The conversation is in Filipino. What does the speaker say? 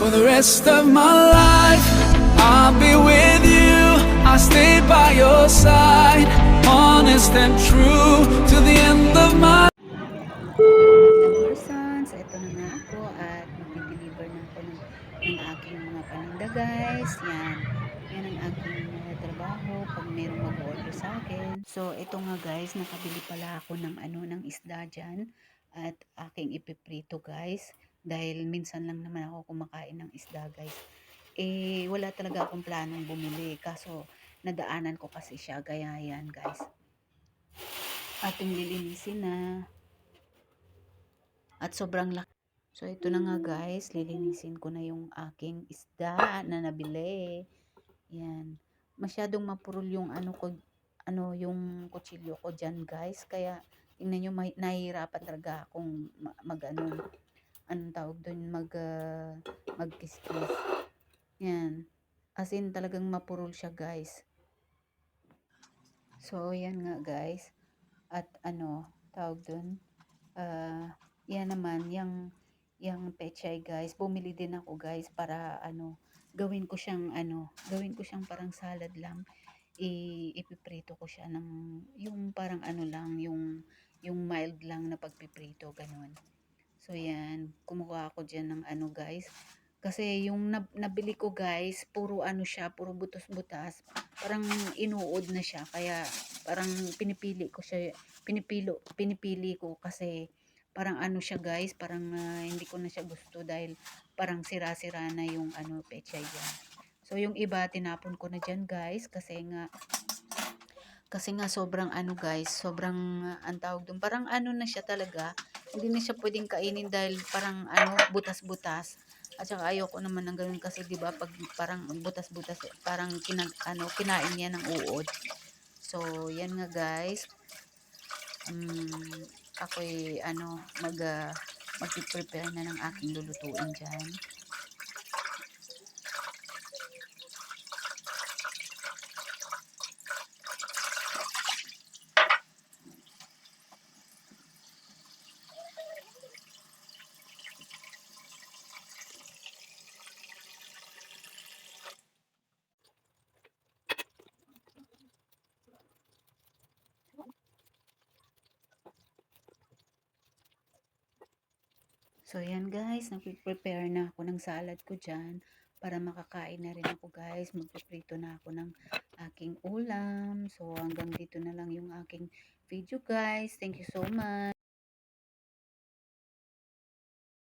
For the rest of my life, I'll be with you. I'll stay by your side, honest and true to the end of my. Hello persons, ito na nga ako at magdi-deliver na ako ng aking mga paninda guys. Yan ang aking trabaho pag mayroong mag-order sa akin. So ito nga guys, nakabili pala ako ng isda dyan at aking ipiprito guys. Dahil minsan lang naman ako kumakain ng isda guys. Wala talaga akong planong bumili kaso nadaanan ko kasi siya, kaya yan guys. Ating lilinisin na. At sobrang laki. So, ito na nga guys. Lilinisin ko na yung aking isda na nabili. Yan. Masyadong mapurol yung yung kutsilyo ko dyan guys. Kaya, tingnan nyo, nahihirapan talaga akong anong tawag doon, magkiskis. Yan. As in, talagang mapurol siya guys. So, yan nga guys. At tawag doon, yan naman, yung pechay guys, bumili din ako guys para gawin ko siyang parang salad lang. Ipiprito ko siya ng yung parang lang, yung mild lang na pagpiprito, ganun. So yan, kumuha ako diyan ng guys. Kasi yung nabili ko guys, puro siya, puro butos-butas. Parang inuod na siya, kaya parang pinipili ko kasi parang siya guys, parang hindi ko na siya gusto dahil parang sira-sira na yung pechay diyan. So yung iba tinapon ko na diyan guys kasi nga sobrang guys, sobrang ang tawag doon, parang na siya talaga, hindi na siya pwedeng kainin dahil parang butas-butas. At saka ayoko naman ng ganun kasi 'di ba pag parang butas-butas, parang kinain niya ng uod. So yan nga guys. Ako'y magpi-prepare na ng aking lulutuin diyan. So, yan guys, nagpe-prepare na ako ng salad ko dyan para makakain na rin ako guys. Magpiprito na ako ng aking ulam. So, hanggang dito na lang yung aking video guys. Thank you so much.